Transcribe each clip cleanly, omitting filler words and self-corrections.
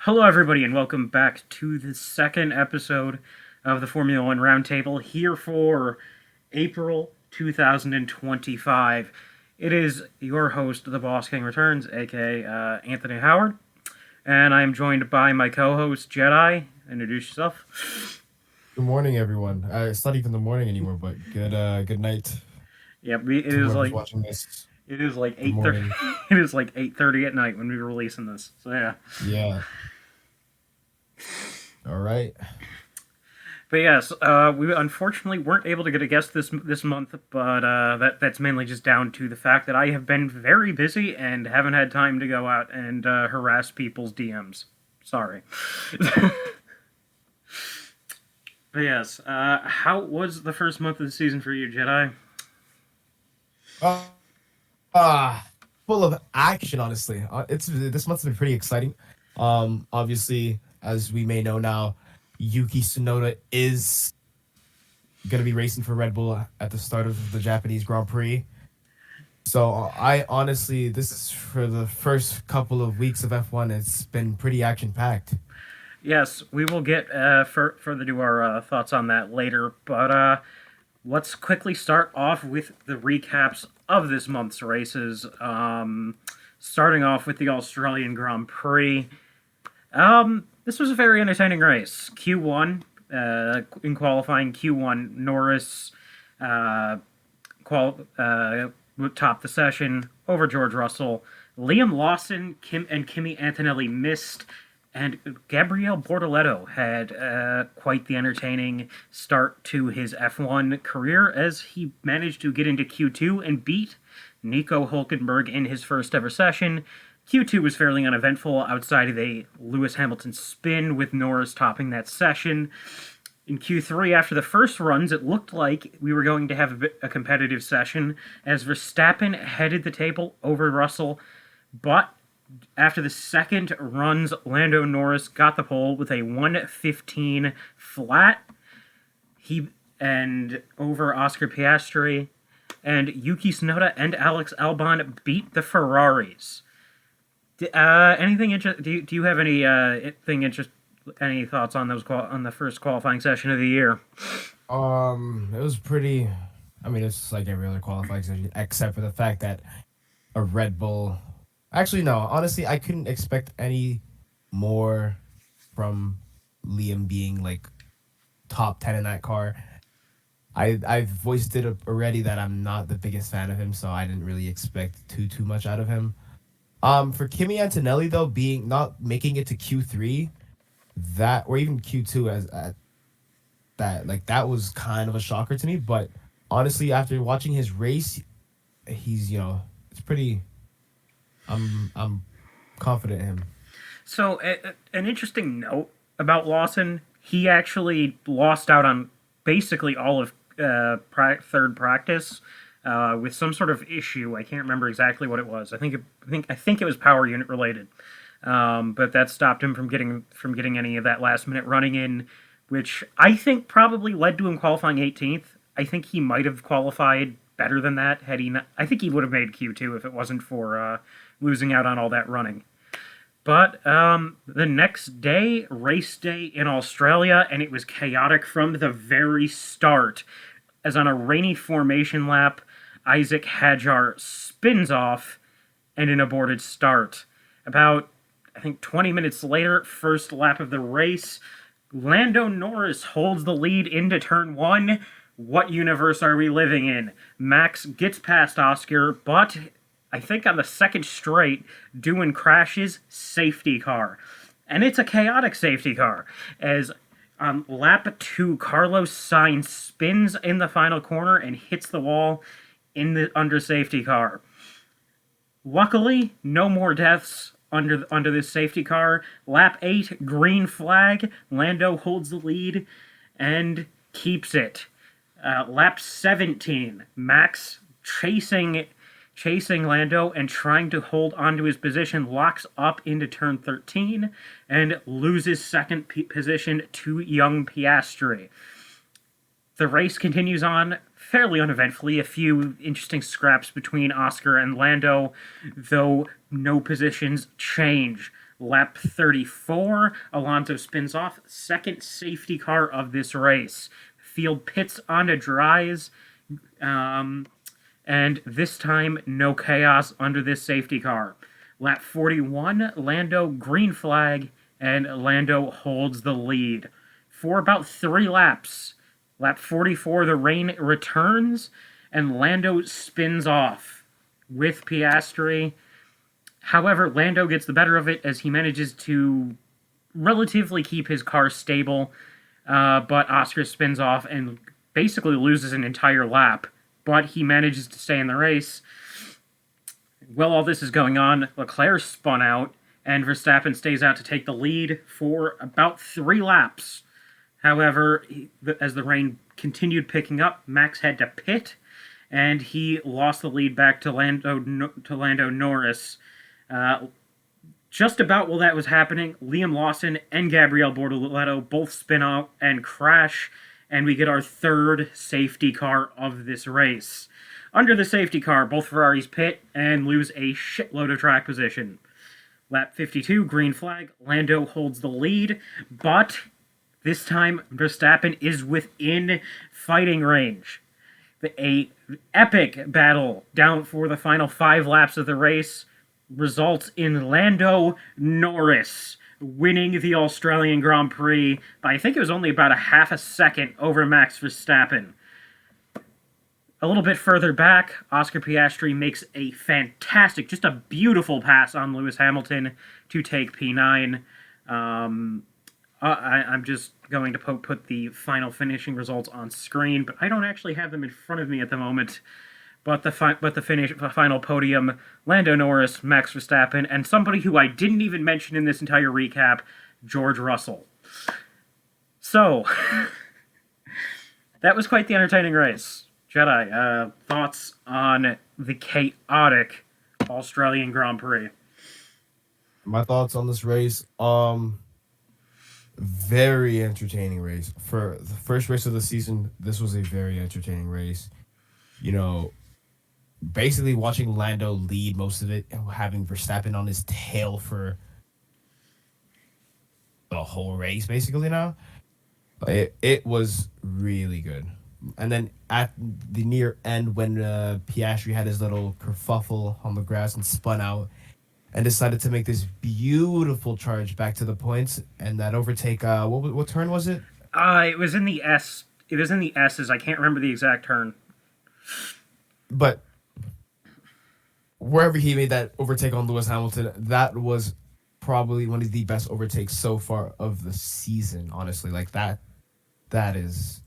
Hello, everybody, and welcome back to the second episode of the Formula One Roundtable here for April 2025. It is your host, the Boss King Returns, aka Anthony Howard, and I am joined by my co-host Jedi. Introduce yourself. Good morning, everyone. It's not even the morning anymore, but good night Yep, to whoever's watching this. it is like Good 8:30. morning. It is like 8:30 at night when we're releasing this. So yeah. Yeah. All right. But yes, we unfortunately weren't able to get a guest this month, but that's mainly just down to the fact that I have been very busy and haven't had time to go out and harass people's DMs. Sorry. But yes, how was the first month of the season for you, Jedi? Uh, ah, Full of action, honestly. It's this month's been pretty exciting. Obviously, as we may know now, Yuki Tsunoda is gonna be racing for Red Bull at the start of the Japanese Grand Prix. So I honestly, this is for the first couple of weeks of F1. It's been pretty action packed. Yes, we will get further to our thoughts on that later, but let's quickly start off with the recaps of this month's races. Starting off with the Australian Grand Prix. This was a very entertaining race. Q1, in qualifying, Q1, Norris topped the session over George Russell. Liam Lawson and Kimi Antonelli missed, and Gabriel Bortoleto had quite the entertaining start to his F1 career as he managed to get into Q2 and beat Nico Hulkenberg in his first ever session. Q2 was fairly uneventful outside of a Lewis Hamilton spin with Norris topping that session. In Q3, after the first runs, it looked like we were going to have a competitive session as Verstappen headed the table over Russell, but after the second runs, Lando Norris got the pole with a 1:15 flat. He and over Oscar Piastri, and Yuki Tsunoda and Alex Albon beat the Ferraris. Anything do you have any thoughts on on the first qualifying session of the year? It was pretty. I mean, it's just like every other qualifying session, except for the fact that a Red Bull. Actually, no. Honestly, I couldn't expect any more from Liam being like top 10 in that car. I've voiced it already that I'm not the biggest fan of him, so I didn't really expect too much out of him. For Kimi Antonelli though, being not making it to Q3, that or even Q2 as at that like that was kind of a shocker to me. But honestly, after watching his race, he's it's pretty. I'm confident in him. So, an interesting note about Lawson, he actually lost out on basically all of third practice with some sort of issue. I can't remember exactly what it was. I think it was power unit related, but that stopped him from getting any of that last minute running in, which I think probably led to him qualifying 18th. I think he might have qualified better than that had he not. I think he would have made Q2 if it wasn't for losing out on all that running. But the next day, race day in Australia, and it was chaotic from the very start. As on a rainy formation lap, Isaac Hadjar spins off and an aborted start. About, I think, 20 minutes later, first lap of the race, Lando Norris holds the lead into turn one. What universe are we living in? Max gets past Oscar, but I think on the second straight, Doohan crashes safety car. And it's a chaotic safety car, as on lap 2, Carlos Sainz spins in the final corner and hits the wall in the under safety car. Luckily, no more deaths under this safety car. Lap 8, green flag. Lando holds the lead and keeps it. Lap 17, Max chasing Lando and trying to hold onto his position, locks up into turn 13 and loses second position to young Piastri. The race continues on fairly uneventfully. A few interesting scraps between Oscar and Lando, though no positions change. Lap 34, Alonso spins off, second safety car of this race. Field pits onto dries, and this time no chaos under this safety car. Lap 41, Lando green flag, and Lando holds the lead. For about 3 laps, lap 44, the rain returns, and Lando spins off with Piastri. However, Lando gets the better of it as he manages to relatively keep his car stable, but Oscar spins off and basically loses an entire lap, but he manages to stay in the race. While all this is going on, Leclerc spun out, and Verstappen stays out to take the lead for about 3 laps. However, as the rain continued picking up, Max had to pit, and he lost the lead back to Lando Norris. Just about while that was happening, Liam Lawson and Gabriel Bortoletto both spin out and crash, and we get our 3rd safety car of this race. Under the safety car, both Ferraris pit and lose a shitload of track position. Lap 52, green flag, Lando holds the lead, but this time Verstappen is within fighting range. A epic battle down for the final 5 laps of the race results in Lando Norris winning the Australian Grand Prix by, I think it was only about a half a second over Max Verstappen. A little bit further back, Oscar Piastri makes a fantastic, just a beautiful pass on Lewis Hamilton to take P9. I'm just going to put the final finishing results on screen, but I don't actually have them in front of me at the moment. But the final podium, Lando Norris, Max Verstappen, and somebody who I didn't even mention in this entire recap, George Russell. So, that was quite the entertaining race. Jedi, thoughts on the chaotic Australian Grand Prix? My thoughts on this race, very entertaining race. For the first race of the season, this was a very entertaining race. You know, basically watching Lando lead most of it and having Verstappen on his tail for the whole race, basically now. It was really good. And then at the near end, when Piastri had his little kerfuffle on the grass and spun out and decided to make this beautiful charge back to the points, and that overtake, what turn was it? It was in the S. It was in the S's. I can't remember the exact turn. But wherever he made that overtake on Lewis Hamilton, that was probably one of the best overtakes so far of the season, honestly. Like, that is...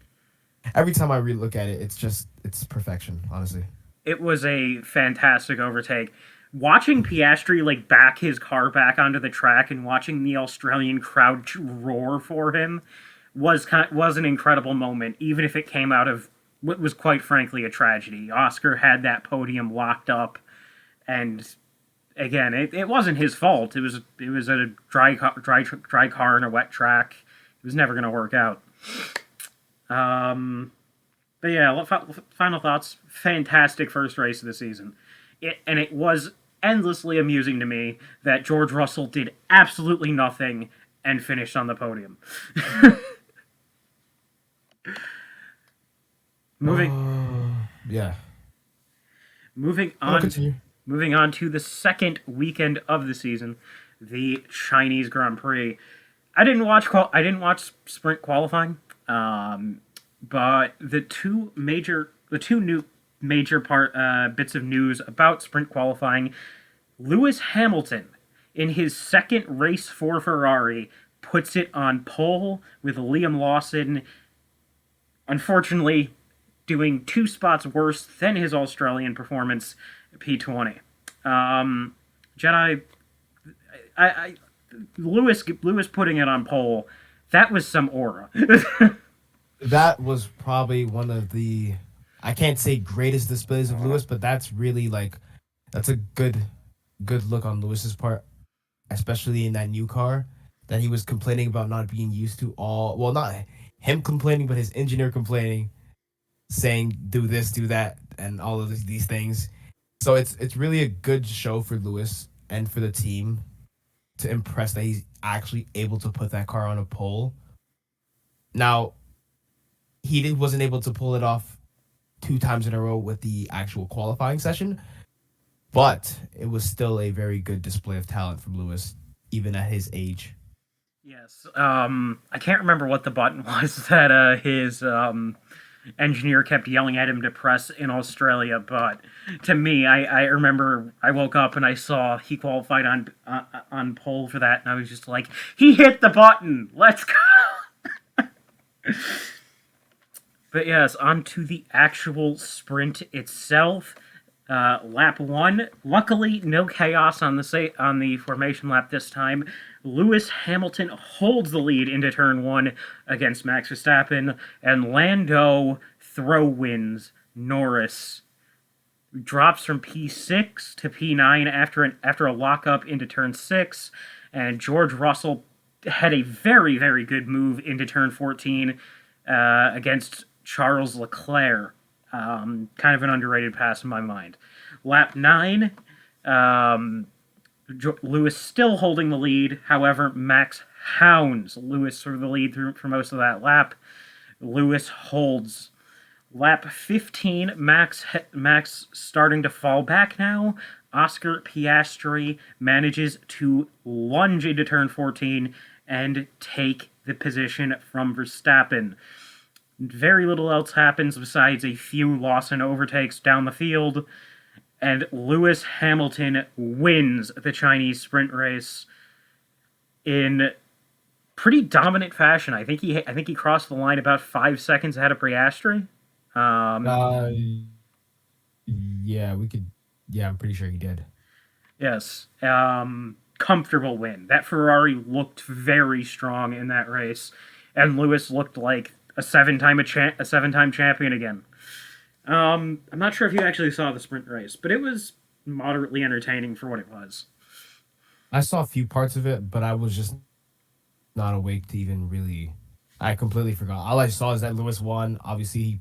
Every time I relook at it, it's perfection, honestly. It was a fantastic overtake. Watching Piastri back his car back onto the track and watching the Australian crowd roar for him was an incredible moment, even if it came out of what was quite frankly a tragedy. Oscar had that podium locked up, and again, it wasn't his fault. It was a dry car in a wet track. It was never going to work out. But yeah, final thoughts. Fantastic first race of the season. It was endlessly amusing to me that George Russell did absolutely nothing and finished on the podium. Moving on to the second weekend of the season, the Chinese Grand Prix. I didn't watch sprint qualifying. But the two new major bits of news about sprint qualifying: Lewis Hamilton, in his second race for Ferrari, puts it on pole with Liam Lawson, unfortunately doing 2 spots worse than his Australian performance, P20. Jedi, Lewis putting it on pole, that was some aura. That was probably one of the, I can't say greatest displays of Lewis, but that's really that's a good look on Lewis's part, especially in that new car that he was complaining about not being used to not him complaining, but his engineer complaining, saying do this, do that, and all of these things. So it's really a good show for Lewis and for the team. to impress that he's actually able to put that car on a pole. Now, wasn't able to pull it off 2 times in a row with the actual qualifying session, but it was still a very good display of talent from Lewis, even at his age. Yes. I can't remember what the button was that his engineer kept yelling at him to press in Australia, but to me, I remember I woke up and I saw he qualified on pole for that, and I was just like, he hit the button. Let's go. But yes, on to the actual sprint itself. Lap 1. Luckily, no chaos on the formation lap this time. Lewis Hamilton holds the lead into turn 1 against Max Verstappen, and Lando wins. Norris drops from P6 to P9 after a lockup into turn 6, and George Russell had a very, very good move into turn 14 against Charles Leclerc. Kind of an underrated pass in my mind. Lap 9, Lewis still holding the lead. However, Max hounds Lewis for the lead for most of that lap. Lewis holds. Lap 15, Max starting to fall back now. Oscar Piastri manages to lunge into turn 14 and take the position from Verstappen. Very little else happens besides a few Lawson overtakes down the field, and Lewis Hamilton wins the Chinese sprint race in pretty dominant fashion. I think he crossed the line about 5 seconds ahead of Piastri. Yeah, we could. Yeah, I'm pretty sure he did. Yes. Comfortable win. That Ferrari looked very strong in that race, and Lewis looked like a seven-time champion again. I'm not sure if you actually saw the sprint race, but it was moderately entertaining for what it was. I saw a few parts of it, but I was just not awake to even really. I completely forgot. All I saw is that Lewis won. Obviously, he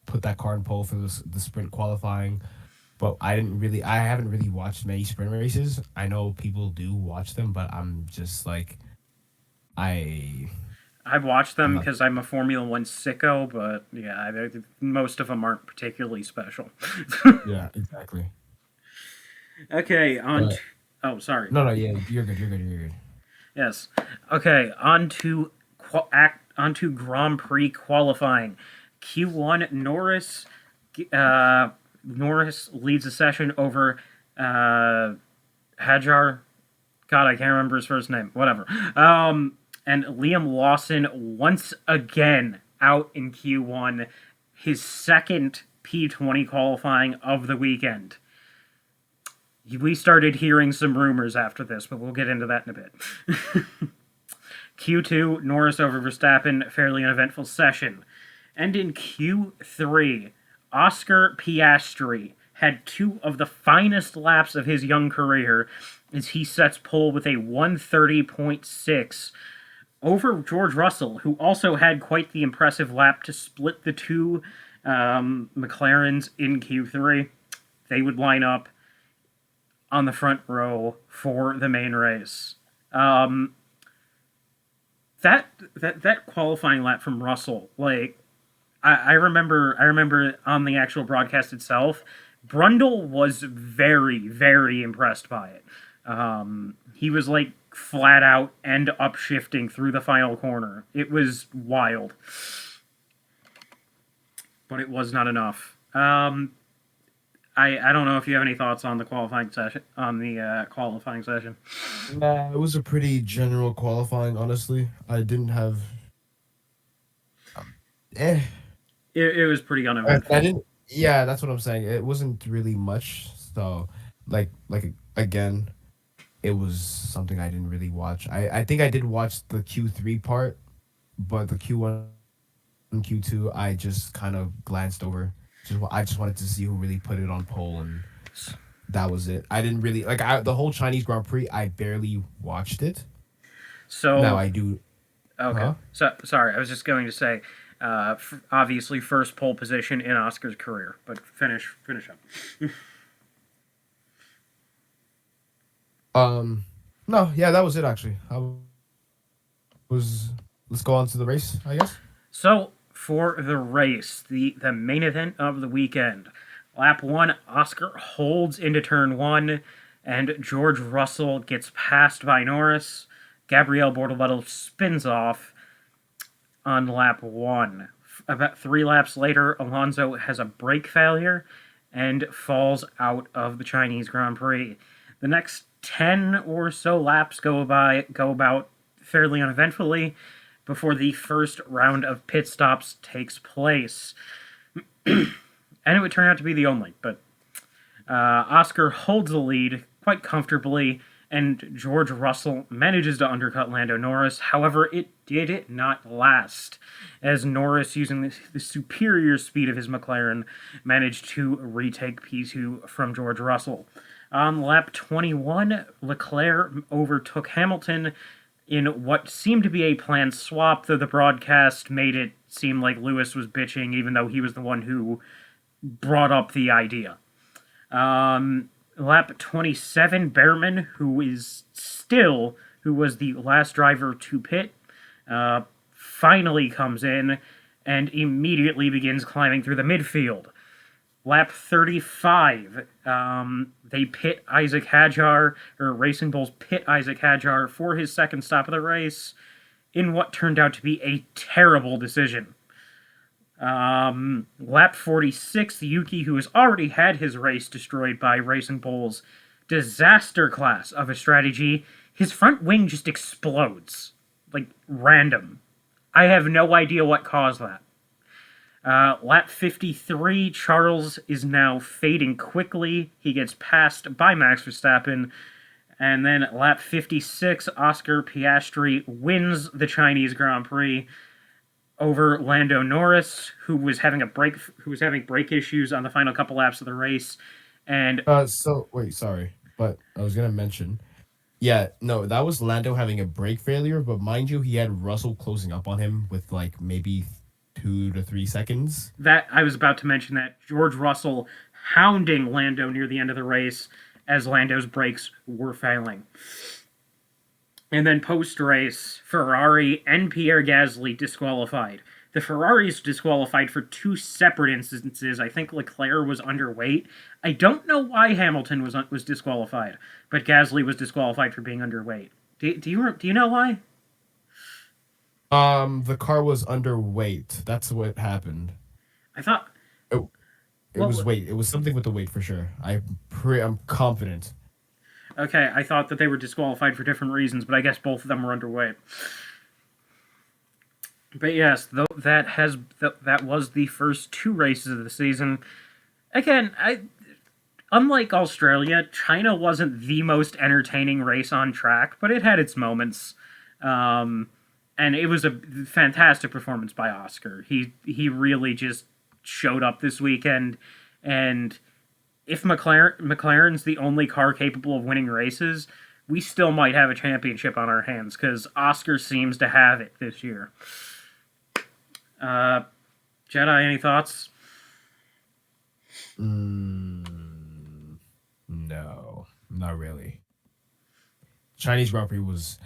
put that car in pole for the sprint qualifying, but I haven't really watched many sprint races. I know people do watch them, but I'm just like, I've watched them because I'm a Formula One sicko, but yeah, most of them aren't particularly special. Yeah, exactly. Okay, oh, sorry. No, yeah, you're good. Yes. Okay, on to Grand Prix qualifying. Q1, Norris leads the session over Hajar. God, I can't remember his first name. Whatever. And Liam Lawson once again out in Q1, his second P20 qualifying of the weekend. We started hearing some rumors after this, but we'll get into that in a bit. Q2, Norris over Verstappen, fairly uneventful session. And in Q3, Oscar Piastri had 2 of the finest laps of his young career as he sets pole with a 130.6 over George Russell, who also had quite the impressive lap to split the 2 McLarens in Q3. They would line up on the front row for the main race. That qualifying lap from Russell, like, I remember on the actual broadcast itself, Brundle was very, very impressed by it. He was like flat out and upshifting through the final corner. It was wild. But it was not enough. I don't know if you have any thoughts on the qualifying session. Nah, it was a pretty general qualifying, honestly. I didn't have It was pretty uneventful. I didn't. Yeah, that's what I'm saying. It wasn't really much. So, like again, it was something I didn't really watch. I think I did watch the Q3 part, but the Q1 and Q2 I just kind of glanced over. I just wanted to see who really put it on pole, and that was it. I didn't really the whole Chinese Grand Prix. I barely watched it. So now I do. Okay. Huh? So sorry, I was just going to say. Obviously, first pole position in Oscar's career, but finish up. No, yeah, that was it actually. Was let's go on to the race, I guess. So, for the race, the main event of the weekend, lap one, Oscar holds into turn one, and George Russell gets passed by Norris. Gabriel Bortoleto spins off on lap one. About 3 laps later, Alonso has a brake failure and falls out of the Chinese Grand Prix. The next 10 or so laps go about fairly uneventfully before the first round of pit stops takes place. And it would turn out to be the only, but Oscar holds the lead quite comfortably, and George Russell manages to undercut Lando Norris. However, it did not last, as Norris, using the superior speed of his McLaren, managed to retake P2 from George Russell. On lap 21, Leclerc overtook Hamilton in what seemed to be a planned swap, though the broadcast made it seem like Lewis was bitching, even though he was the one who brought up the idea. Lap 27, Behrman, who was the last driver to pit, finally comes in and immediately begins climbing through the midfield. Lap 35, they pit Isaac Hadjar, or Racing Bulls pit Isaac Hadjar for his second stop of the race in what turned out to be a terrible decision. Lap 46, Yuki, who has already had his race destroyed by Racing Bull's disaster class of a strategy, his front wing just explodes. Like, random. I have no idea what caused that. Lap 53, Charles is now fading quickly. He gets passed by Max Verstappen. And then lap 56, Oscar Piastri wins the Chinese Grand Prix over Lando Norris, who was having brake issues on the final couple laps of the race. And So wait, sorry, but I was gonna mention. Yeah, no, that was Lando having a brake failure, but mind you, he had Russell closing up on him with like maybe 2 to 3 seconds. that I was about to mention that George Russell hounding Lando near the end of the race as Lando's brakes were failing. And then post-race, Ferrari and Pierre Gasly disqualified. The Ferraris disqualified for 2 separate instances. I think Leclerc was underweight. I don't know why Hamilton was disqualified, but Gasly was disqualified for being underweight. Do you know why? The car was underweight. That's what happened. I thought. It, it Well, was weight. It was something with the weight for sure. I'm confident. okay, I thought that they were disqualified for different reasons, but I guess both of them were underweight. But yes, that was the first 2 races of the season. Again, unlike Australia, China wasn't the most entertaining race on track, but it had its moments. And it was a fantastic performance by Oscar. He really just showed up this weekend, and if McLaren's the only car capable of winning races, we still might have a championship on our hands because Oscar seems to have it this year. Jedi, any thoughts? No, not really. Chinese Grand Prix was.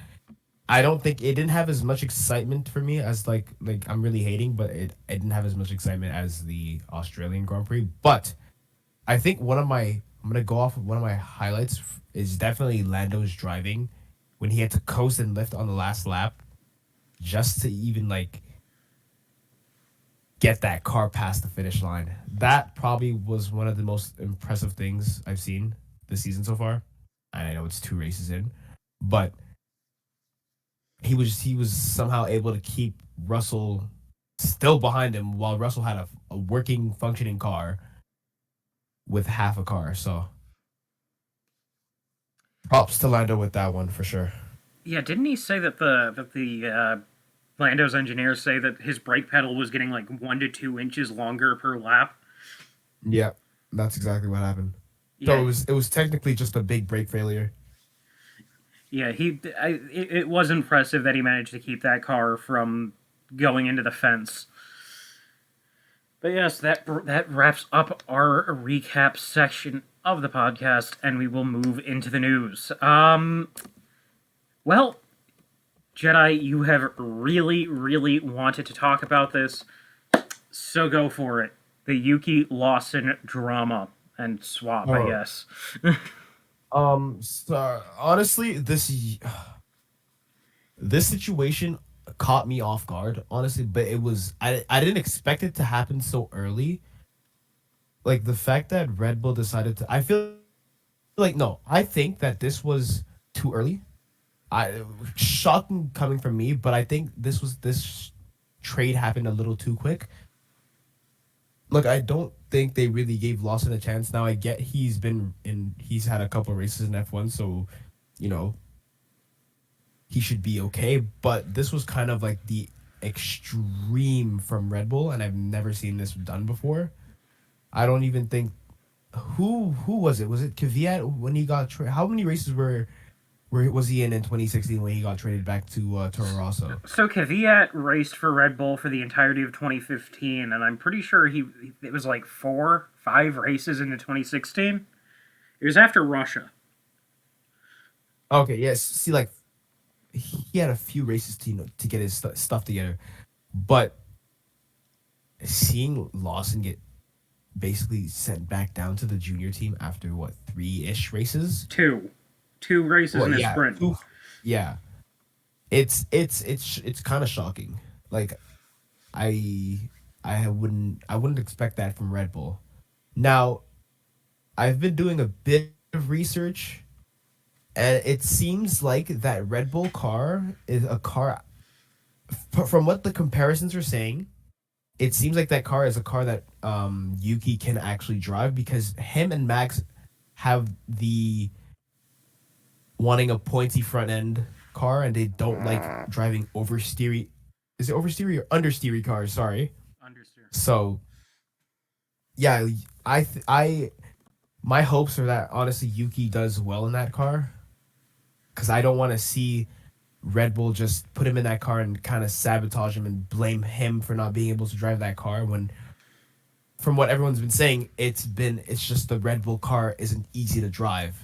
I don't think it didn't have as much excitement for me as like I'm really hating, but it didn't have as much excitement as the Australian Grand Prix. But I think I'm gonna go off of one of my highlights is definitely Lando's driving when he had to coast and lift on the last lap just to even like get that car past the finish line. That probably was one of the most impressive things I've seen this season so far. And I know it's 2 races in, but he was somehow able to keep Russell still behind him while Russell had a working, functioning car with half a car. So props to Lando with that one for sure. Yeah, didn't he say that the Lando's engineers say that his brake pedal was getting like 1 to 2 inches longer per lap? Yeah, that's exactly what happened. So Yeah, it was technically just a big brake failure. yeah. It was impressive that he managed to keep that car from going into the fence. But yes, that wraps up our recap section of the podcast, and we will move into the news. Well, Jedi, you have really, really wanted to talk about this, so go for it. The Yuki Lawson drama and swap, I Oh, guess. so honestly, this situation caught me off guard, honestly, but I didn't expect it to happen so early. Like the fact that Red Bull decided to I feel like no, I think that this was too early. I shocking coming from me, but I think this trade happened a little too quick. Look, I don't think they really gave Lawson a chance. Now I get he's had a couple of races in F1, so you know, he should be okay. But this was kind of like the extreme from Red Bull, and I've never seen this done before. I don't even think who was it? Was it Kvyat when he got how many races were was he in 2016 when he got traded back to Toro Rosso? So Kvyat raced for Red Bull for the entirety of 2015, and I'm pretty sure it was like 4, 5 races into 2016. It was after Russia. Okay, yes. See, like he had a few races to to get his stuff together, but seeing Lawson get basically sent back down to the junior team after what 3-ish races? Two races Well, in a yeah, sprint. yeah. It's kind of shocking. Like I I wouldn't expect that from Red Bull. Now I've been doing a bit of research, and it seems like that Red Bull car is a car. From what the comparisons are saying, it seems like that car is a car that Yuki can actually drive because him and Max have the wanting a pointy front end car, and they don't like driving oversteery. Is it oversteery or understeery cars? Sorry. Understood. So yeah, I my hopes are that honestly Yuki does well in that car because I don't want to see Red Bull just put him in that car and kind of sabotage him and blame him for not being able to drive that car when from what everyone's been saying it's just the Red Bull car isn't easy to drive.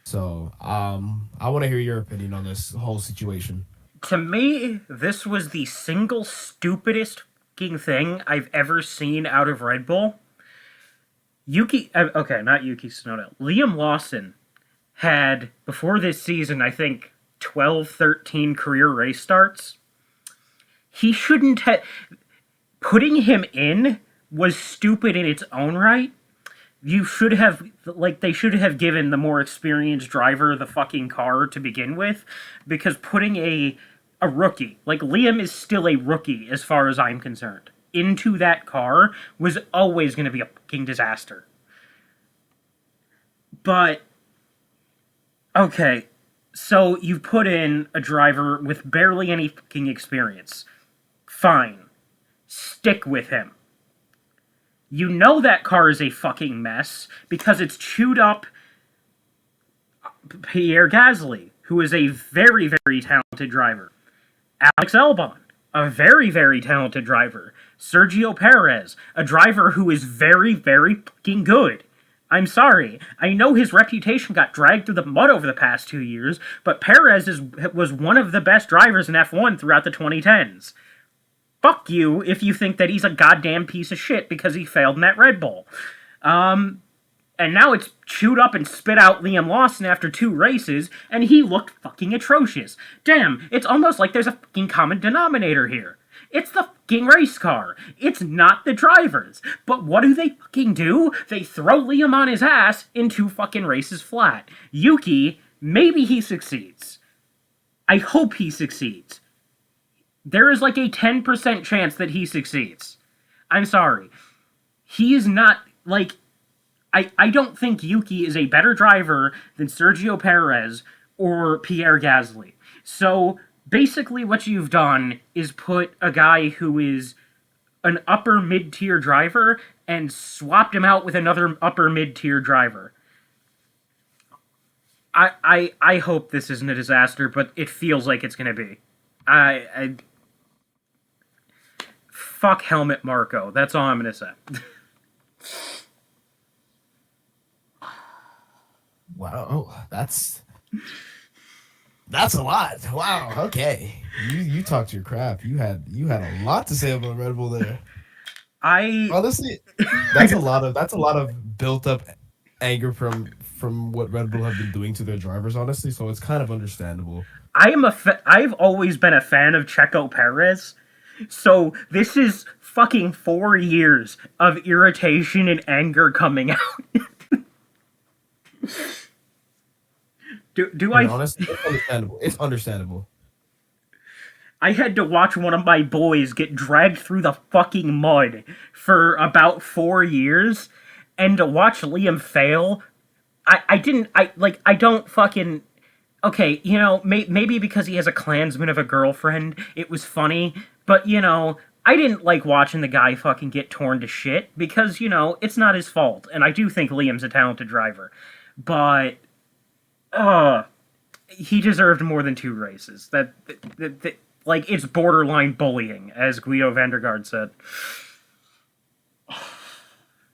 So, I want to hear your opinion on this whole situation. To me, this was the single stupidest fucking thing I've ever seen out of Red Bull. Okay, not Yuki Tsunoda. Liam Lawson had, before this season, I think 12, 13 career race starts. He shouldn't have. Putting him in was stupid in its own right. You should have, like, they should have given the more experienced driver the fucking car to begin with, because putting a rookie, like, Liam is still a rookie as far as I'm concerned, into that car was always going to be a fucking disaster. But, okay, so you put in a driver with barely any fucking experience. Fine. Stick with him. You know that car is a fucking mess because it's chewed up Pierre Gasly, who is a very, very talented driver. Alex Albon, a very, very talented driver. Sergio Perez, a driver who is very, very fucking good. I'm sorry. I know his reputation got dragged through the mud over the past 2 years, but was one of the best drivers in F1 throughout the 2010s. Fuck you if you think that he's a goddamn piece of shit because he failed in that Red Bull. And now it's chewed up and spit out Liam Lawson after 2 races, and he looked fucking atrocious. Damn, it's almost like there's a fucking common denominator here. It's the fucking race car. It's not the drivers. But what do they fucking do? They throw Liam on his ass in 2 fucking races flat. Yuki, maybe he succeeds. I hope he succeeds. There is like a 10% chance that he succeeds. I'm sorry. He is not, like, I don't think Yuki is a better driver than Sergio Perez or Pierre Gasly. So, basically what you've done is put a guy who is an upper mid-tier driver and swapped him out with another upper mid-tier driver. I hope this isn't a disaster, but it feels like it's going to be. Fuck Helmet Marco. That's all I'm going to say. Wow, That's a lot. Wow. Okay. You talked your crap. You had a lot to say about Red Bull there. I Honestly, I that's a lot of built up anger from what Red Bull have been doing to their drivers, honestly, so it's kind of understandable. I've always been a fan of Checo Perez. So this is fucking 4 years of irritation and anger coming out. Do And I honestly, it's understandable. It's understandable. I had to watch one of my boys get dragged through the fucking mud for about 4 years, and to watch Liam fail, I didn't, I don't fucking, okay, maybe because he has a Klansman of a girlfriend, it was funny, but, I didn't like watching the guy fucking get torn to shit, because, it's not his fault, and I do think Liam's a talented driver, but, uh, he deserved more than 2 races. Like, it's borderline bullying, as Guido Vandergaard said.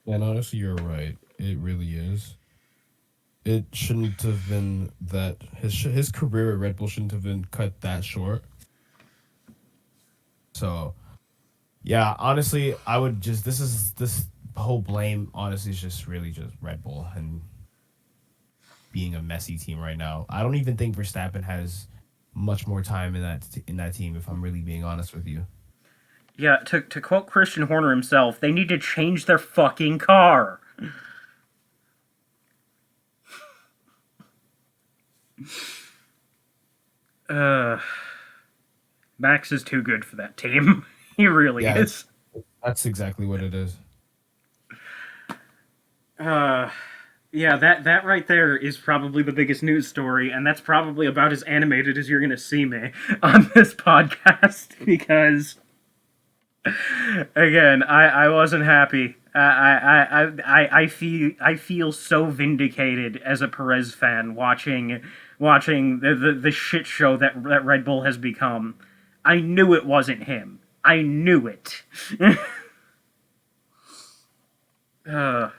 And honestly, you're right. It really is. It shouldn't have been that his career at Red Bull shouldn't have been cut that short. So, yeah, honestly, I would just this whole blame honestly is just really just Red Bull and being a messy team right now. I don't even think Verstappen has much more time in that team. If I'm really being honest with you. Yeah, to quote Christian Horner himself, they need to change their fucking car. Uh, Max is too good for that team. He really Yeah, is. that's exactly what it is. Uh, yeah, that right there is probably the biggest news story, and that's probably about as animated as you're gonna see me on this podcast because, again, I wasn't happy. I feel so vindicated as a Perez fan watching the shit show that Red Bull has become. I knew it wasn't him. I knew it. uh,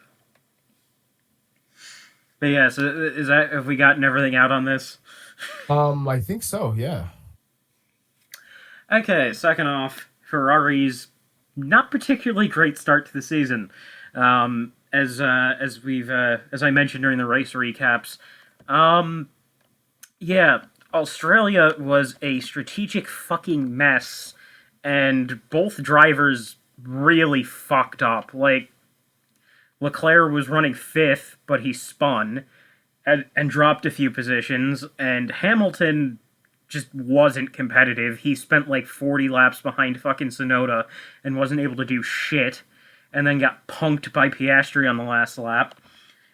but yeah, so is that, have we gotten everything out on this? I think so. Yeah. Okay, second off, Ferrari's not particularly great start to the season. As I mentioned during the race recaps, um, yeah, Australia was a strategic fucking mess, and both drivers really fucked up. Like, Leclerc was running fifth, but he spun and dropped a few positions, and Hamilton just wasn't competitive. He spent like 40 laps behind fucking Sonoda and wasn't able to do shit, and then got punked by Piastri on the last lap.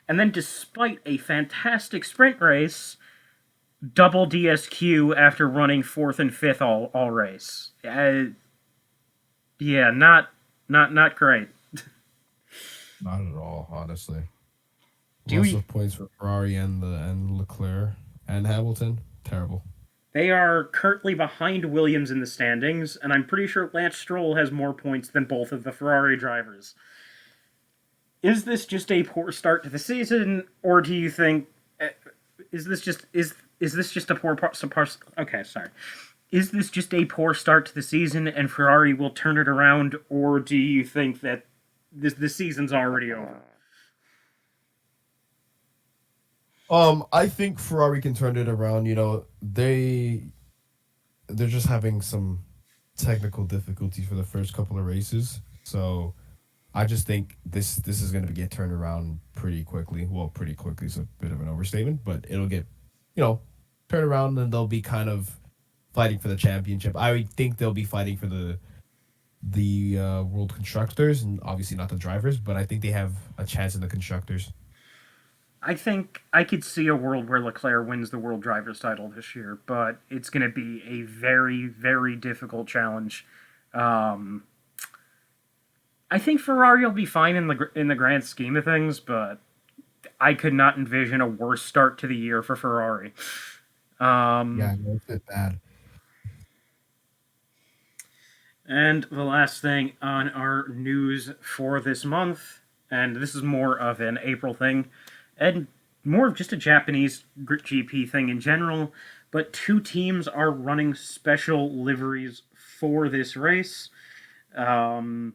And then, despite a fantastic sprint race, double DSQ after running fourth and fifth all race. Yeah, not great. Not at all, honestly. Do Loss we, of points for Ferrari and Leclerc and Hamilton. Terrible. They are currently behind Williams in the standings, and I'm pretty sure Lance Stroll has more points than both of the Ferrari drivers. Is this just a poor start to the season, or do you think is this just a okay, sorry. Is this just a poor start to the season and Ferrari will turn it around, or do you think that the season's already over? I think Ferrari can turn it around. They're just having some technical difficulties for the first couple of races. So I just think this is going to get turned around pretty quickly. Well, pretty quickly is a bit of an overstatement, but it'll get, turned around and they'll be kind of fighting for the championship. I think they'll be fighting for the World Constructors and obviously not the drivers, but I think they have a chance in the Constructors. I think I could see a world where Leclerc wins the World Drivers' title this year, but it's going to be a very, very difficult challenge. I think Ferrari will be fine in the grand scheme of things, but I could not envision a worse start to the year for Ferrari. Yeah, no, it's a bit bad. And the last thing on our news for this month, and this is more of an April thing, and more of just a Japanese GP thing in general, but two teams are running special liveries for this race. Um,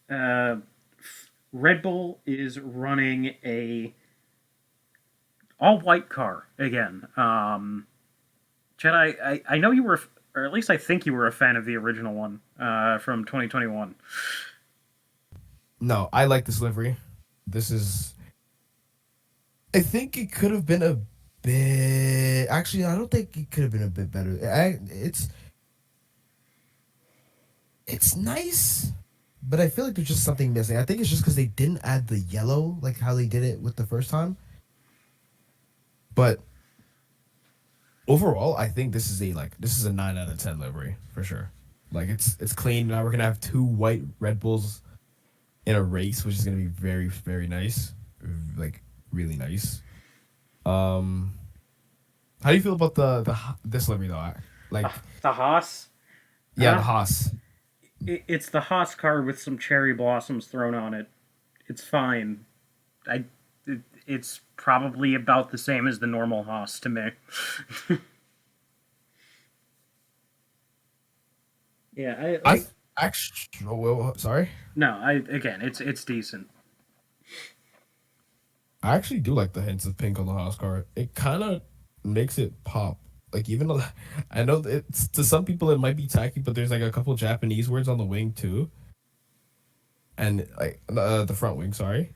uh, Red Bull is running a all-white car again. Jedi, I know you were, or at least I think you were a fan of the original one from 2021. No, I like this livery. This is. I think it could have been a bit. Actually, I don't think it could have been a bit better. It's nice, but I feel like there's just something missing. I think it's just because they didn't add the yellow like how they did it with the first time. But overall, I think this is a 9 out of 10 livery for sure. Like it's clean. Now we're gonna have two white Red Bulls in a race, which is gonna be very very nice, like really nice. How do you feel about this livery though? Like The Haas? yeah, the Haas. It's the Haas car with some cherry blossoms thrown on it. It's fine. It's probably about the same as the normal Haas to me. Yeah, I actually. Oh, well, sorry. no, again, it's decent. I actually do like the hints of pink on the Haas car. It kind of makes it pop. Like even though I know that it's to some people it might be tacky, but there's like a couple Japanese words on the wing too, and like the front wing. Sorry.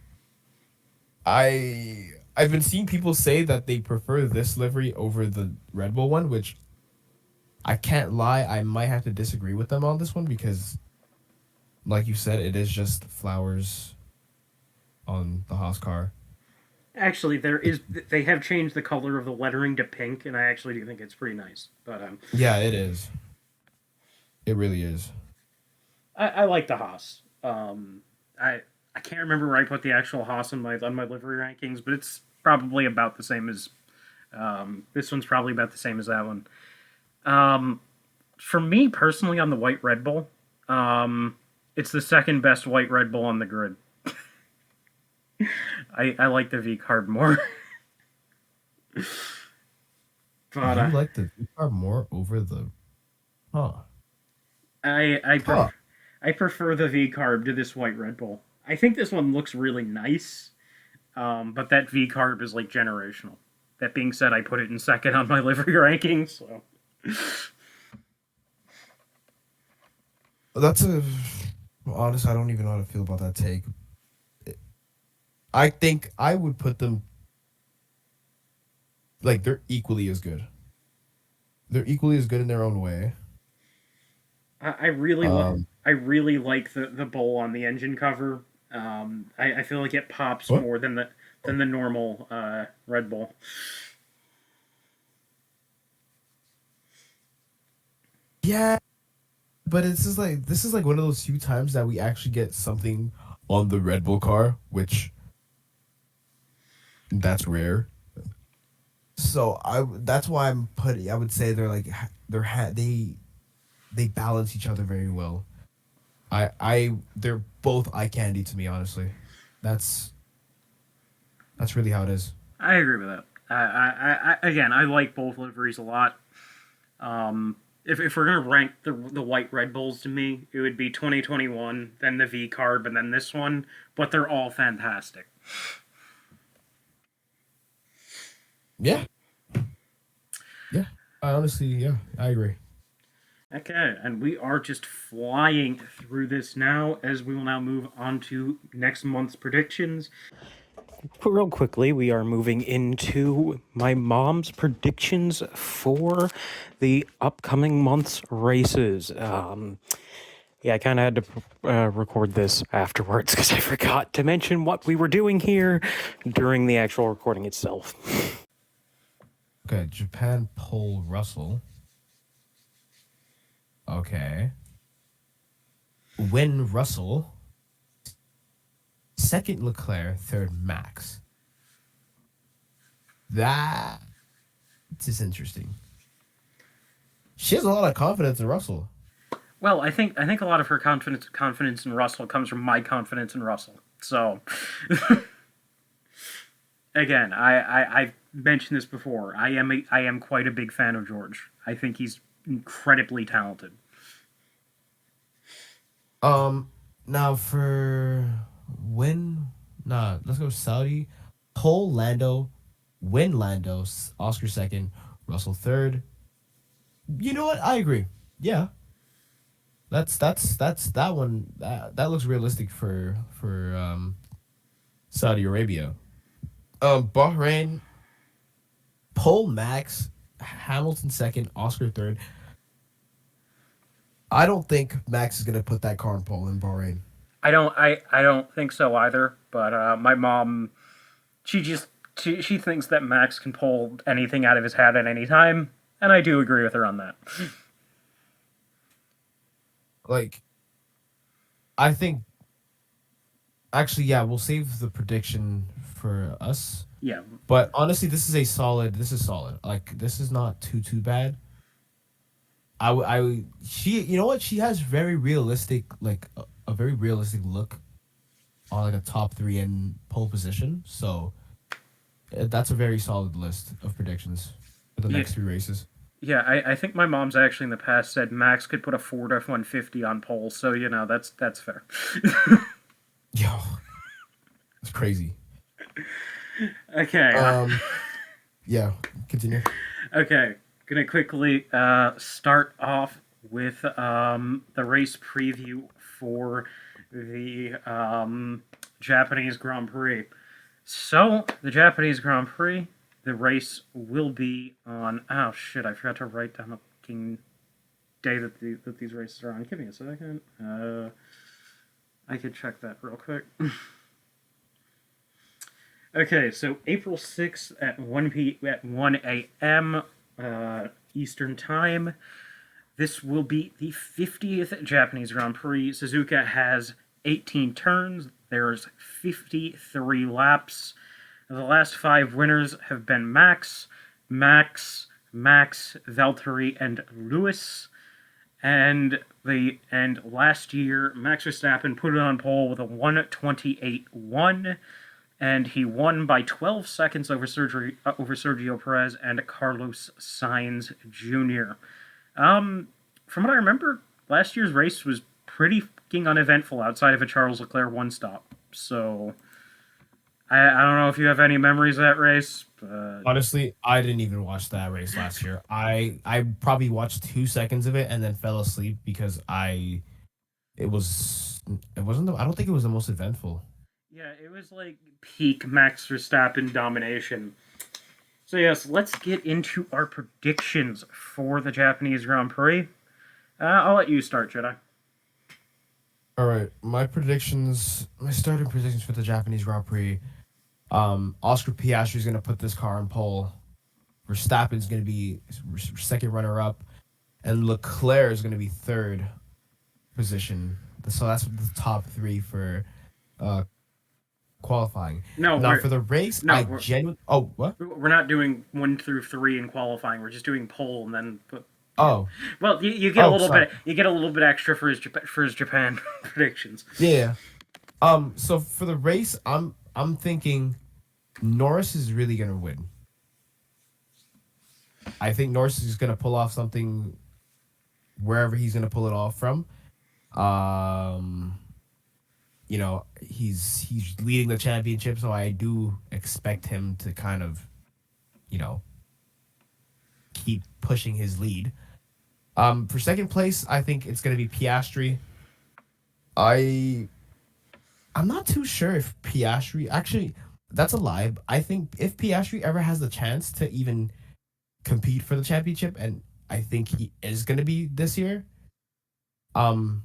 I've been seeing people say that they prefer this livery over the Red Bull one, which I can't lie. I might have to disagree with them on this one because, like you said, it is just flowers on the Haas car. Actually, they have changed the color of the lettering to pink, and I actually do think it's pretty nice. But Yeah, it is. It really is. I like the Haas. I can't remember where I put the actual Haas on my livery rankings, but it's probably about the same as this one's probably about the same as that one. For me personally, on the white Red Bull, it's the second best white Red Bull on the grid. I like the V carb more. But You like the V car more over the, huh? I prefer the V carb to this white Red Bull. I think this one looks really nice, but that V carb is like generational. That being said, I put it in second on my livery rankings. So That's a honest. I don't even know how to feel about that take. I think I would put them like they're equally as good. They're equally as good in their own way. I really I really like the bowl on the engine cover. I feel like it pops What? more than the normal Red Bull. Yeah, but this is like one of those few times that we actually get something on the Red Bull car, which that's rare. So that's why I would say they're like they balance each other very well. They're both eye candy to me, honestly. That's really how it is. I agree with that. Again, I like both liveries a lot. If we're gonna rank the white Red Bulls to me, it would be 2021, then the V carb, and then this one. But they're all fantastic. Yeah. Yeah. Yeah, I agree. Okay, and we are just flying through this now, as we will now move on to next month's predictions. Real quickly, we are moving into my mom's predictions for the upcoming month's races. Yeah, I kind of had to record this afterwards because I forgot to mention what we were doing here during the actual recording itself. Okay, Japan pole Russell. Okay. Win Russell. Second Leclerc, third Max. That is interesting. She has a lot of confidence in Russell. Well, I think a lot of her confidence in Russell comes from my confidence in Russell. So, again, I mentioned this before. I am quite a big fan of George. I think he's incredibly talented. Um, Now for win, nah, let's go Saudi, Pole Lando, win Lando, Oscar second, Russell third. You know what? I agree. Yeah, that's that one. That looks realistic for Saudi Arabia. Bahrain, Pole Max, Hamilton second, Oscar third. I don't think Max is gonna put that car in pole in Bahrain. I don't think so either. But my mom, she just she thinks that Max can pull anything out of his hat at any time, and I do agree with her on that. Like, I think actually, yeah, we'll save the prediction for us. Yeah, But honestly, this is a solid. This is solid. Like, this is not too bad. She, you know what? She has very realistic, like a very realistic look on like a top three in pole position. So that's a very solid list of predictions for the yeah, next three races. yeah. I think my mom's actually in the past said Max could put a Ford F-150 on pole, so that's fair. Yo, it's crazy. Okay. Yeah, continue. Okay, gonna quickly start off with the race preview for the Japanese Grand Prix. So, the Japanese Grand Prix, the race will be on. Oh shit! I forgot to write down the fucking day that these races are on. Give me a second. I could check that real quick. Okay, so April 6th at 1 a.m. Eastern Time. This will be the 50th Japanese Grand Prix. Suzuka has 18 turns. There's 53 laps. The last five winners have been Max, Valtteri, and Lewis. And last year, Max Verstappen put it on pole with a 1:28.1, and he won by 12 seconds over Sergio Perez and Carlos Sainz Jr. From what I remember, last year's race was pretty fucking uneventful outside of a Charles Leclerc one stop. So I don't know if you have any memories of that race, but Honestly, I didn't even watch that race last year. I probably watched 2 seconds of it and then fell asleep because it was it wasn't I don't think it was the most eventful. yeah, it was like peak Max Verstappen domination. So yes, let's get into our predictions for the Japanese Grand Prix. I'll let you start, Jedi. All right, my starting predictions for the Japanese Grand Prix. Oscar Piastri is going to put this car on pole. Verstappen is going to be second runner up, and Leclerc is going to be third position. So that's the top three for uh, qualifying. No, Now for the race, no, I we're, genuinely. Oh, what? we're not doing 1 through 3 in qualifying. We're just doing pole and then put. Oh, Well, you get a little sorry. bit. You get a little bit extra for his Japan predictions. Yeah. So for the race, I'm thinking Norris is really gonna win. I think Norris is gonna pull off something wherever he's gonna pull it off from. Um, he's leading the championship, so I do expect him to kind of, you know, keep pushing his lead. For second place, I think it's gonna be Piastri. I I'm not too sure if Piastri actually that's a lie. I think if Piastri ever has the chance to even compete for the championship, and I think he is going to be this year. Um,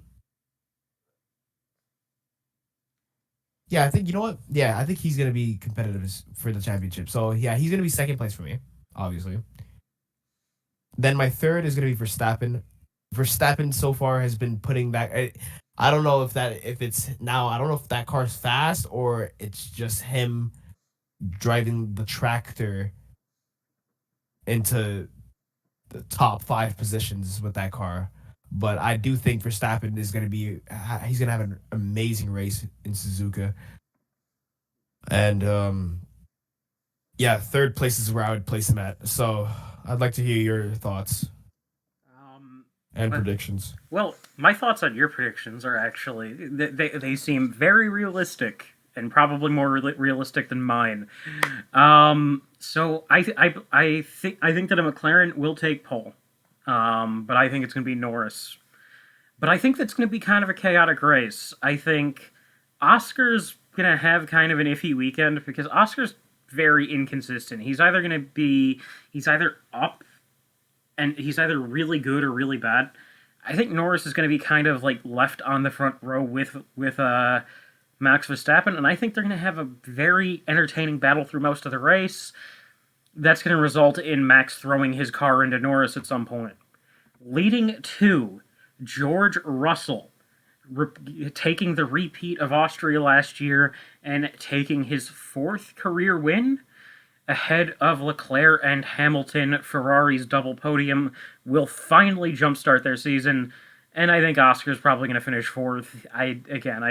yeah, I think you know what? Yeah, I think he's going to be competitive for the championship. So yeah, he's going to be second place for me, obviously. Then my third is going to be Verstappen. Verstappen so far has been putting back. I don't know if it's now. I don't know if that car's fast or it's just him driving the tractor into the top five positions with that car. But I do think Verstappen is going to be, he's going to have an amazing race in Suzuka. And Yeah, third place is where I would place him at. So I'd like to hear your thoughts Um, and but predictions. Well, my thoughts on your predictions are actually they seem very realistic and probably more realistic than mine. So I think that a McLaren will take pole, but I think it's going to be Norris. But I think that's going to be kind of a chaotic race. I think Oscar's going to have kind of an iffy weekend because Oscar's very inconsistent. He's either up and he's either really good or really bad. I think Norris is going to be kind of like left on the front row with Max Verstappen, and I think they're going to have a very entertaining battle through most of the race. That's going to result in Max throwing his car into Norris at some point, leading to George Russell taking the repeat of Austria last year and taking his fourth career win ahead of Leclerc and Hamilton. Ferrari's double podium will finally jumpstart their season, and I think Oscar's probably going to finish fourth. I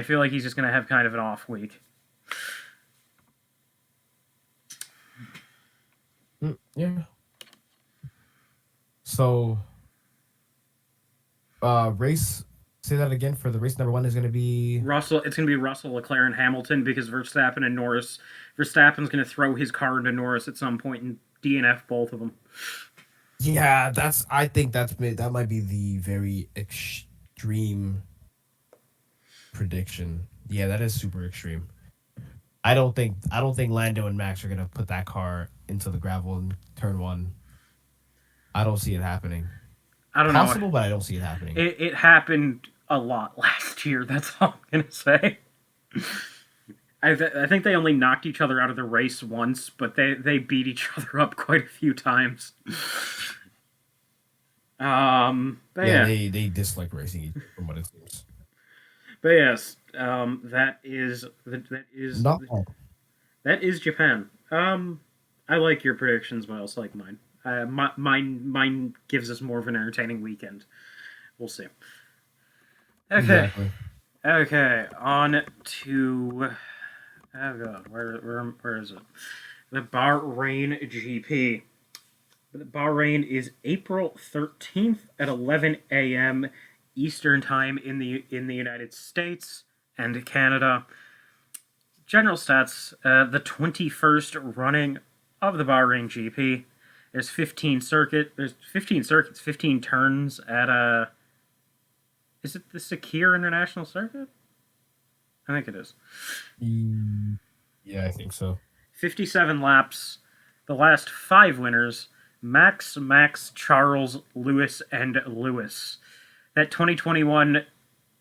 feel like he's just going to have kind of an off week. Yeah. So, race. Say that again for the race number one is going to be Russell. It's going to be Russell, Leclerc, and Hamilton because Verstappen and Norris. Verstappen's going to throw his car into Norris at some point and DNF both of them. Yeah, I think that might be the very extreme prediction. Yeah, that is super extreme. I don't think Lando and Max are gonna put that car into the gravel in turn one. I don't see it happening. I don't Possible, know. but I don't see it happening. It happened a lot last year. That's all I'm going to say. I think they only knocked each other out of the race once, but they beat each other up quite a few times. But yeah, they dislike racing from what it seems. But yes, that is Not that is Japan. I like your predictions, but I also like mine. Mine gives us more of an entertaining weekend. We'll see. Okay. Exactly. Okay. On to oh god, where is it? The Bahrain GP. Bahrain is April 13th at 11 a.m. Eastern Time in the United States and Canada. General stats: the 21st running of the Bahrain GP. There's 15 circuits, 15 turns at is it the Sakir International Circuit? I think it is. Yeah, I think so. 57 laps. The last 5 winners: Max, Charles, Lewis, and Lewis. That 2021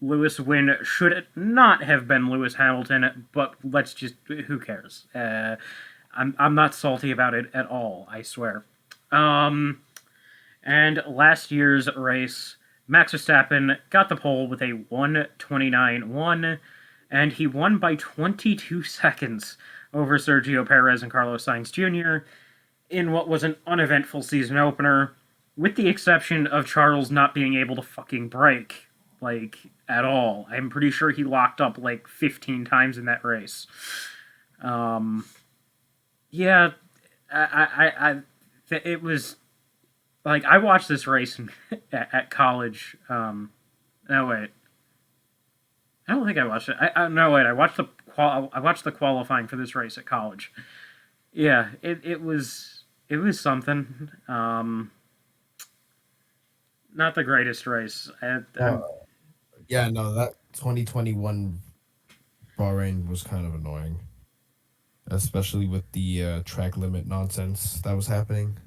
Lewis win should not have been Lewis Hamilton, but let's just, who cares? I'm not salty about it at all, I swear. And last year's race, Max Verstappen got the pole with a 1:29.1, and he won by 22 seconds over Sergio Perez and Carlos Sainz Jr. in what was an uneventful season opener, with the exception of Charles not being able to fucking brake, like, at all. I'm pretty sure he locked up, like, 15 times in that race. Yeah, it was, like, I watched this race at college. No, wait. I don't think I watched it. No, wait. I watched the qualifying for this race at college. Yeah, it was something. Not the greatest race. Yeah, no, that 2021 Bahrain was kind of annoying, especially with the track limit nonsense that was happening.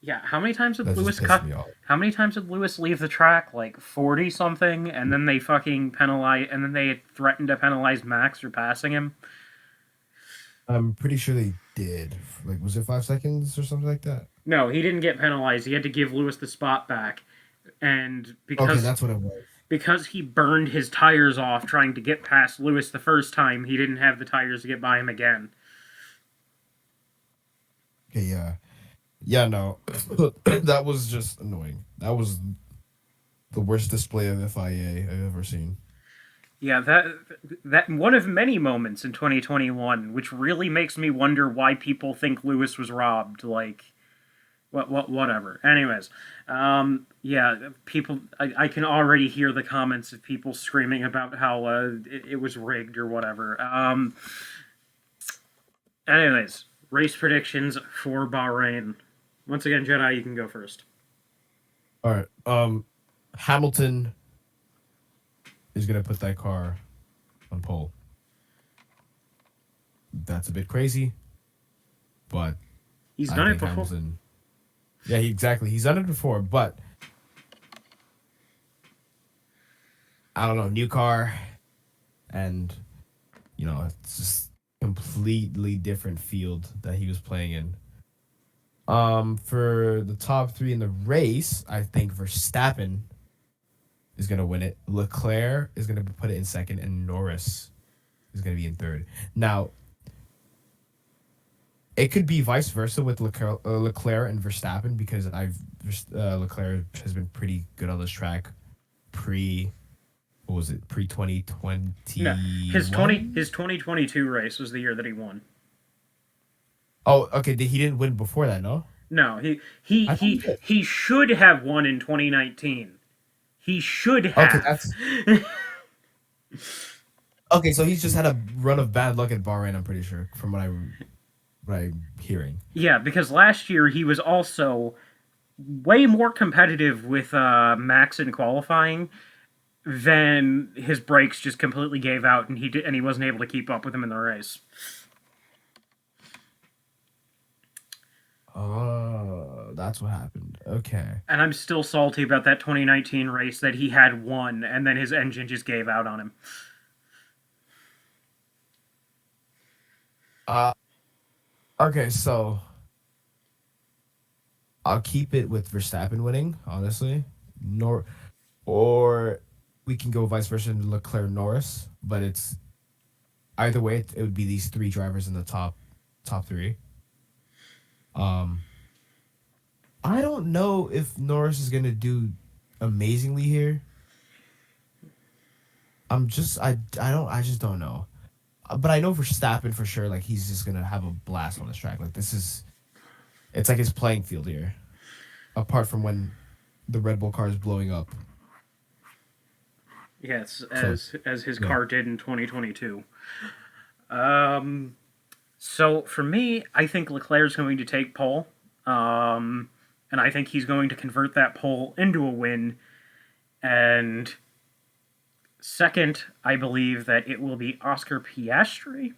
Yeah, how many times did That Lewis just pissed me off. How many times did Lewis leave the track? Like 40 something, and then they fucking penalize, and then they threatened to penalize Max for passing him. I'm pretty sure they did. Like, was it 5 seconds or something like that? No, he didn't get penalized. He had to give Lewis the spot back, and Okay, because that's what it was. because he burned his tires off trying to get past Lewis the first time, he didn't have the tires to get by him again. Okay, yeah. Yeah, no. That was just annoying. That was the worst display of FIA I've ever seen. Yeah, that one of many moments in 2021, which really makes me wonder why people think Lewis was robbed. Like, whatever. Anyways, yeah, people. I can already hear the comments of people screaming about how it was rigged or whatever. Anyways, race predictions for Bahrain. Once again, Jedi, you can go first. All right. Hamilton is gonna put that car on pole. That's a bit crazy, but He's I done it think before. Hamilton. Yeah, exactly. He's done it before, but I don't know. New car, and it's just completely different field that he was playing in. For the top three in the race, I think Verstappen is gonna win it. Leclerc is gonna put it in second, and Norris is gonna be in third. Now, it could be vice versa with Leclerc and Verstappen because Leclerc has been pretty good on this track pre what was it pre No, 2021. his 2022 race was the year that he won. Oh, okay. He didn't win before that, no. No, he I thought he he did. he should have won in 2019. He should Okay, have. that's okay. So he's just had a run of bad luck at Bahrain. I'm pretty sure from what I'm hearing. Yeah, because last year he was also way more competitive with Max in qualifying. Then his brakes just completely gave out, and he wasn't able to keep up with him in the race. Oh, that's what happened. Okay. And I'm still salty about that 2019 race that he had won, and then his engine just gave out on him. Uh, okay. So I'll keep it with Verstappen winning, honestly. Nor or we can go vice versa, Leclerc Norris. But it's either way, it would be these three drivers in the top three. Um, I don't know if Norris is gonna do amazingly here. I just don't know. But I know Verstappen for sure. Like he's just gonna have a blast on this track. Like it's like his playing field here. Apart from when the Red Bull car is blowing up. Yes, So as his yeah. car did in 2022. So for me, I think Leclerc's going to take pole, and I think he's going to convert that pole into a win. And second, I believe that it will be Oscar Piastri.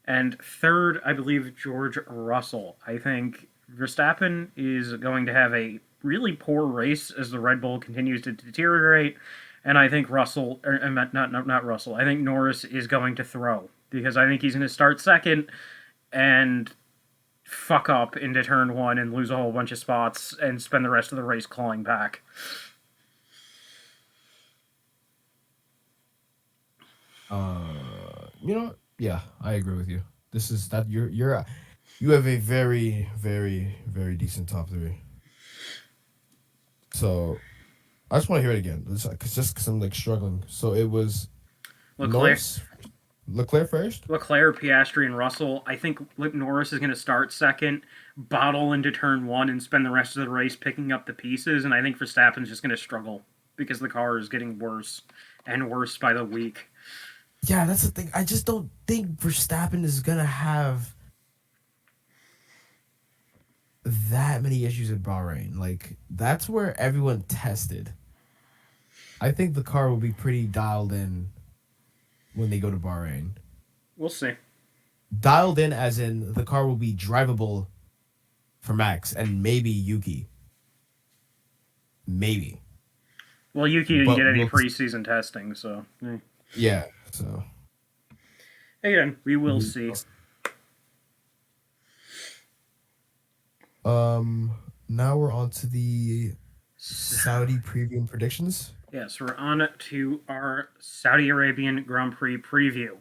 And third, I believe George Russell. I think Verstappen is going to have a really poor race as the Red Bull continues to deteriorate. And I think not Russell. I think Norris is going to throw because I think he's going to start second and fuck up into turn one and lose a whole bunch of spots and spend the rest of the race clawing back. Yeah, I agree with you. This is that you have a very, very, very decent top three. So I just want to hear it again. Because I'm like struggling. So it was Leclerc, Norris, Leclerc first. Leclerc, Piastri, and Russell. I think Norris is going to start second, bottle into turn one, and spend the rest of the race picking up the pieces. And I think Verstappen's just going to struggle because the car is getting worse and worse by the week. Yeah, that's the thing. I just don't think Verstappen is gonna have that many issues at Bahrain. Like that's where everyone tested. I think the car will be pretty dialed in when they go to Bahrain. We'll see. Dialed in as in the car will be drivable for Max and maybe Yuki. Maybe. Well, Yuki didn't But get any preseason testing, so yeah, so again, we will see. Now we're on to the Saudi preview and predictions. Yes, we're on to our Saudi Arabian Grand Prix preview.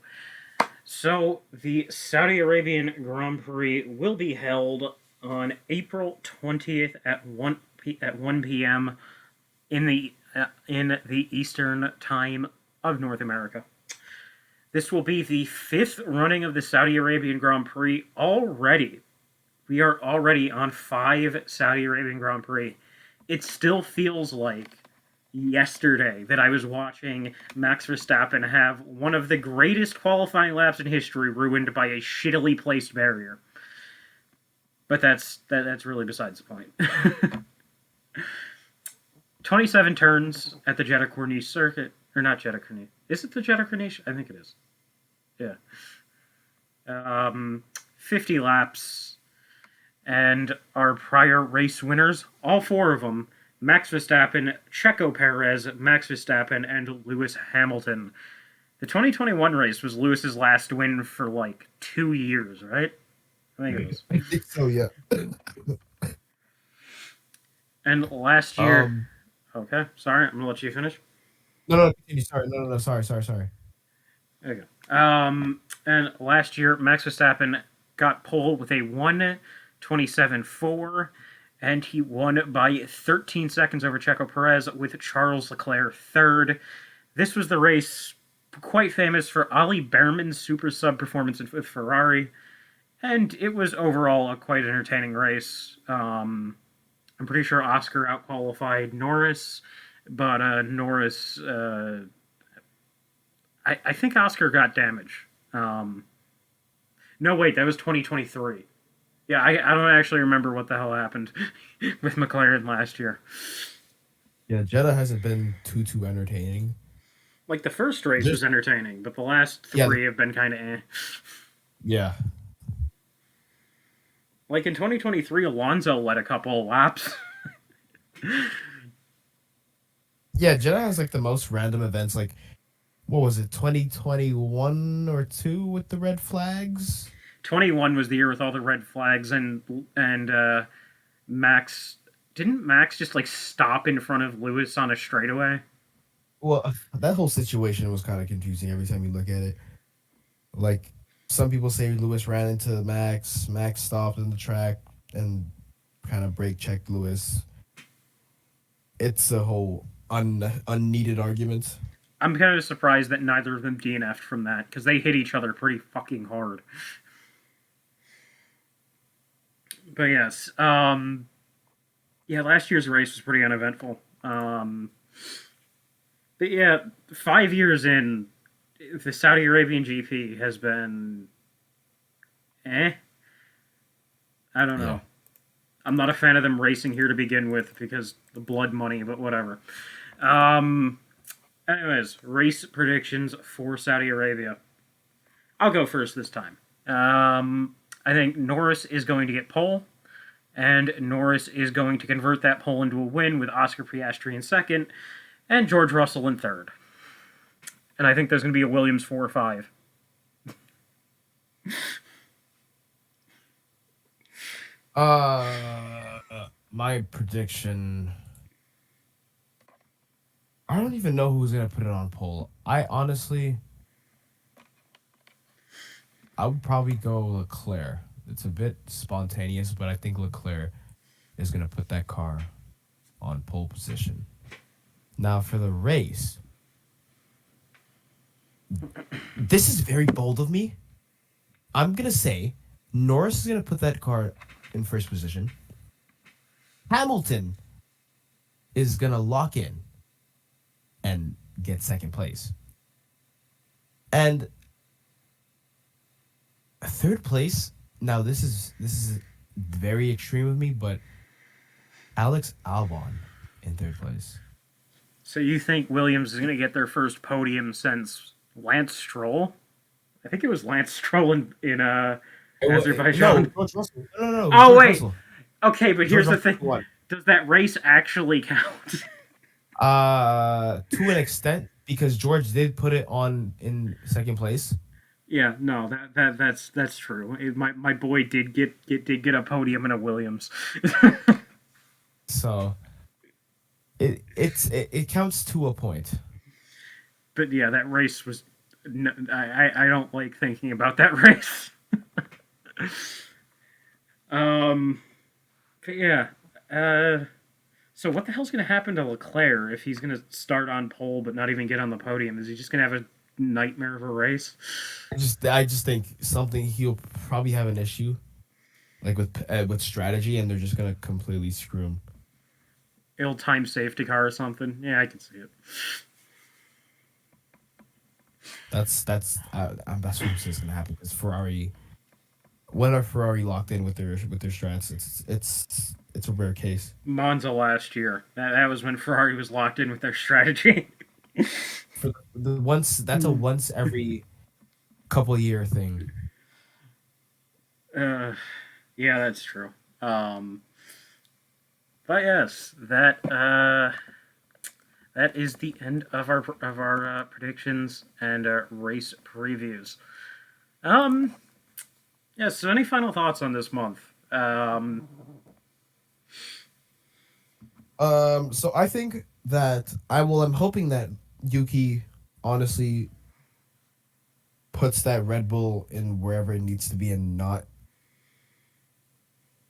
So, the Saudi Arabian Grand Prix will be held on April 20th at 1 p.m. in the Eastern Time of North America. This will be the 5th running of the Saudi Arabian Grand Prix already. We are already on 5 Saudi Arabian Grand Prix. It still feels like yesterday that I was watching Max Verstappen have one of the greatest qualifying laps in history ruined by a shittily placed barrier. But that's really besides the point. 27 turns at the Jeddah Corniche circuit. Or not Jeddah Corniche. Is it the Jeddah Corniche? I think it is. Yeah. 50 laps. And our prior race winners, all 4 of them, Max Verstappen, Checo Perez, Max Verstappen, and Lewis Hamilton. The 2021 race was Lewis's last win for like 2 years, right? I think it was. I think so, yeah. And last year... okay, sorry, I'm going to let you finish. No, continue. Sorry, no, sorry. Okay. And last year, Max Verstappen got pole with a 1:27.4, and he won by 13 seconds over Checo Perez with Charles Leclerc third. This was the race quite famous for Ollie Behrman's super sub performance with Ferrari, and it was overall a quite entertaining race. I'm pretty sure Oscar outqualified Norris, but Norris... I think Oscar got damage. No, wait, that was 2023. Yeah, I don't actually remember what the hell happened with McLaren last year. Yeah, Jeddah hasn't been too entertaining. Like, the first race was entertaining, but the last 3 have been kind of eh. Yeah. Like, in 2023, Alonso led a couple of laps. Yeah, Jeddah has, like, the most random events, like... What was it, 2021 or 2 with the red flags? 21 was the year with all the red flags, and Max... Didn't Max just, like, stop in front of Lewis on a straightaway? Well, that whole situation was kind of confusing every time you look at it. Like, some people say Lewis ran into Max stopped in the track and kind of brake-checked Lewis. It's a whole unneeded argument. I'm kind of surprised that neither of them DNF'd from that, because they hit each other pretty fucking hard. But yes, yeah, last year's race was pretty uneventful. But yeah, 5 years in, the Saudi Arabian GP has been... I don't know. Yeah. I'm not a fan of them racing here to begin with, because the blood money, but whatever. Anyways, race predictions for Saudi Arabia. I'll go first this time. I think Norris is going to get pole, and Norris is going to convert that pole into a win with Oscar Piastri in second, and George Russell in third. And I think there's going to be a Williams 4 or 5. My prediction... I don't even know who's going to put it on pole. I would probably go Leclerc. It's a bit spontaneous, but I think Leclerc is going to put that car on pole position. Now, for the race, this is very bold of me. I'm going to say Norris is going to put that car in first position. Hamilton is going to lock in and get second place. And third place, now this is very extreme of me, but Alex Albon in third place. So you think Williams is going to get their first podium since Lance Stroll? I think it was Lance Stroll in Azerbaijan. No, George Russell. No. Oh, George wait. Russell. Okay, but here's George the thing. What? Does that race actually count? To an extent, because George did put it on in second place. Yeah, no, that's true. My boy did get a podium in a Williams. So it counts to a point. But yeah, that race was. I don't like thinking about that race. But yeah. So what the hell's going to happen to Leclerc if he's going to start on pole but not even get on the podium? Is he just going to have a nightmare of a race. I just think he'll probably have an issue, like with strategy, and they're just gonna completely screw him. Ill-timed safety car or something. Yeah, I can see it. That's what I'm saying is gonna happen because Ferrari, when are Ferrari locked in with their strats? It's a rare case. Monza last year. That was when Ferrari was locked in with their strategy. For the once that's a once every couple year thing. Yeah, that's true. But yes, that is the end of our predictions and race previews. Yeah. So, any final thoughts on this month? So I think that I'm hoping that Yuki honestly puts that Red Bull in wherever it needs to be and not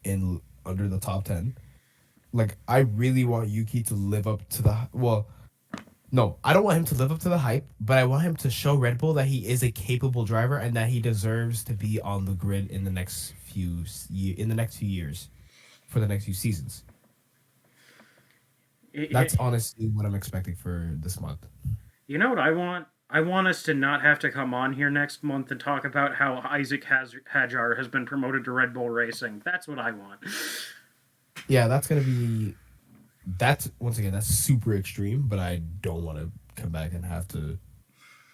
in under the top 10. Like, I really want Yuki to live up to no, I don't want him to live up to the hype, but I want him to show Red Bull that he is a capable driver and that he deserves to be on the grid in the next few years, for the next few seasons. That's honestly what I'm expecting for this month. You know what I want? I want us to not have to come on here next month and talk about how Isaac Hajar has been promoted to Red Bull Racing. That's what I want. Yeah, that's once again, that's super extreme, but I don't want to come back and have to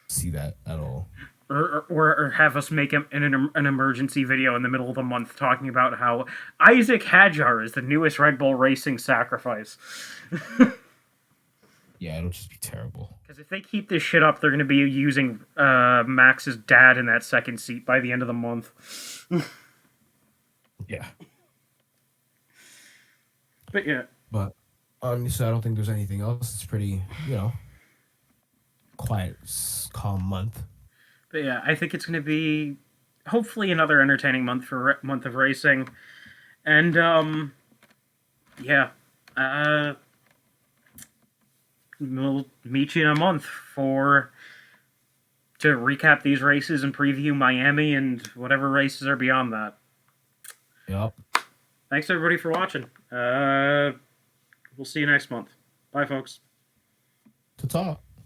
see that at all. Or have us make an emergency video in the middle of the month talking about how Isaac Hajar is the newest Red Bull Racing sacrifice. Yeah, it'll just be terrible. Because if they keep this shit up, they're going to be using Max's dad in that second seat by the end of the month. Yeah. But yeah. But honestly, I don't think there's anything else. It's pretty, quiet, calm month. But yeah, I think it's going to be hopefully another entertaining month for month of racing. And yeah, we'll meet you in a month to recap these races and preview Miami and whatever races are beyond that. Yep. Thanks everybody for watching. We'll see you next month. Bye, folks. Ta-ta.